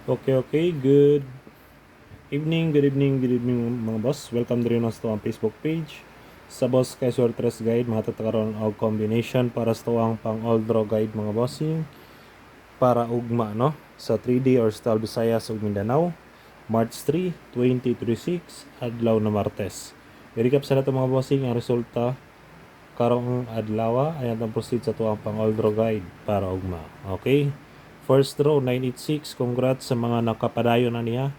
Okay, good evening mga boss. Welcome din sa ang Facebook page. Sa boss kay Short Tres Guide, matatakaroon og combination para sa tuwang pang all draw guide mga bossing para ugma no sa 3D or Stal Visayas ug Mindanao, March 3, 2026, adlaw na Martes. I-recap sa nato mga bossing ang resulta karong adlaw ay atong proceed sa tuwang pang all draw guide para ugma. Okay? First row 986, congrats sa mga nakapadayon na niya.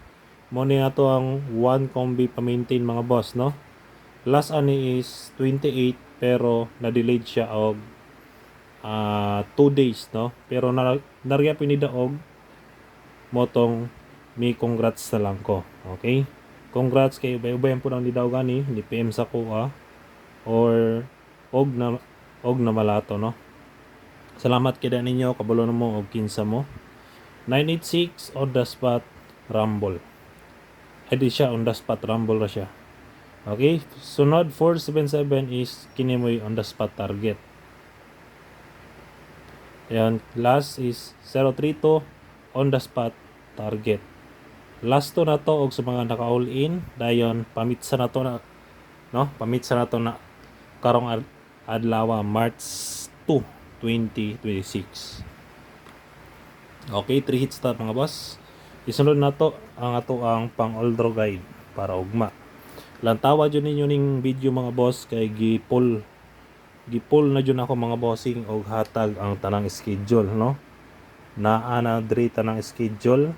Mo ni ato ang one combi pa-maintain mga boss no. Last ani is 28 pero na-delayed siya og 2 days no. Pero narya pinidaog motong mi congrats na lang ko. Okay? Congrats kay ubay-ubayan po nang nidaw gani ni PM sa kuha or og na malato no. Salamat kida ninyo kabulo mo og kinsa mo. 986 on the spot rumble. Ay di siya on the spot rumble ra siya. Okay, sunod 477 is kinimoy on the spot target. Ayan, last is 032 on the spot target. Last to na to og sa mga naka all in dayon pamitsa na to na no, pamitsa na to na karong adlaw March 2, 2026. Okay, 3 hits ta mga boss. Isunod na to ang ato ang pang all draw guide para ugma. Lantawa jud ninyo ning video mga boss kay gipol na jud ako mga bossing og hatag ang tanang schedule no. Naa na diri tanang schedule.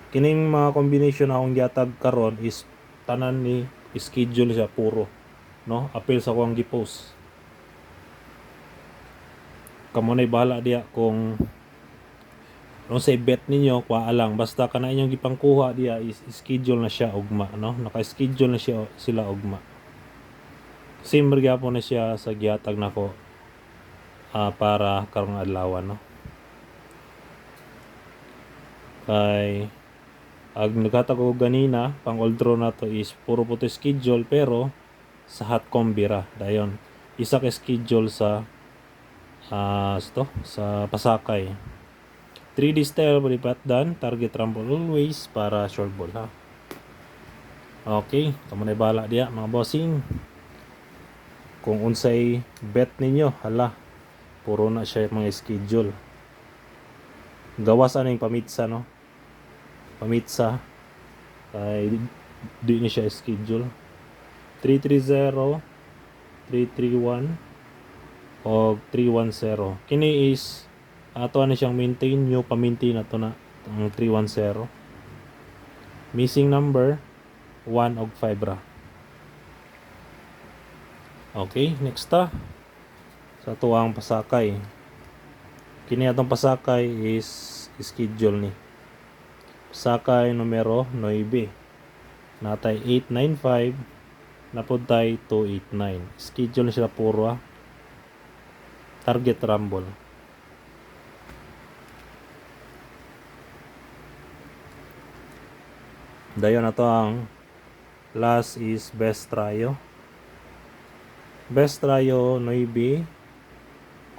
Kining mga combination akong gihatag karon is tanan ni schedule siya puro no. Apil sa akong gi-post. Kamo nay bahala diya kung sa bet ninyo kuha lang basta kana inyong gipangkuha diya is schedule na siya ugma no, naka-schedule na siya sila ugma. Same gyapon na siya sa gihatag nako para karong adlaw no. Kay ag naghatag ko ganina pang all draw na to is puro puto schedule pero sa hot combi ra dayon isa ka schedule sa sa Pasakay. 3D style balipat dan target rumble always para short ball ha. Okay, kamo na bala diya mga bossing. Kung unsay bet ninyo, hala, puro na siya mga schedule. Gawas aning pamitsa no. Pamitsa kay di ni siya schedule. 330, 331 o 310. Kini is ato na siyang maintain nyo pa-maintain na to na ang 310. Missing number 1 og 5 ra. Okay, next ta sa tuwang Pasakay. Kini atong Pasakay is schedule ni Pasakay numero 9. Natay 895 napuntay 289. Schedule na sila puro target rumble. Dayon na to ang last is best tryo. Best tryo 9,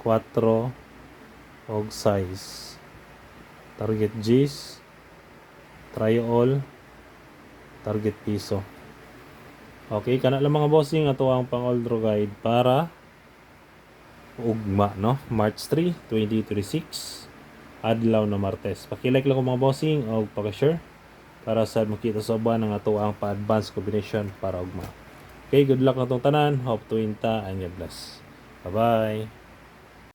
4 og size. Target G's, tryo all, target piso. Okay, kana lang mga bossing ato ang pang all draw guide para ugma no, March 3, 2026, adlaw na Martes. Paki-like lang ko mga bossing o paki-share para sa makita sa uban ng ato ang pa-advance combination para ugma. Okay, good luck na tong tanan. Hope to win ta and God bless. Bye-bye.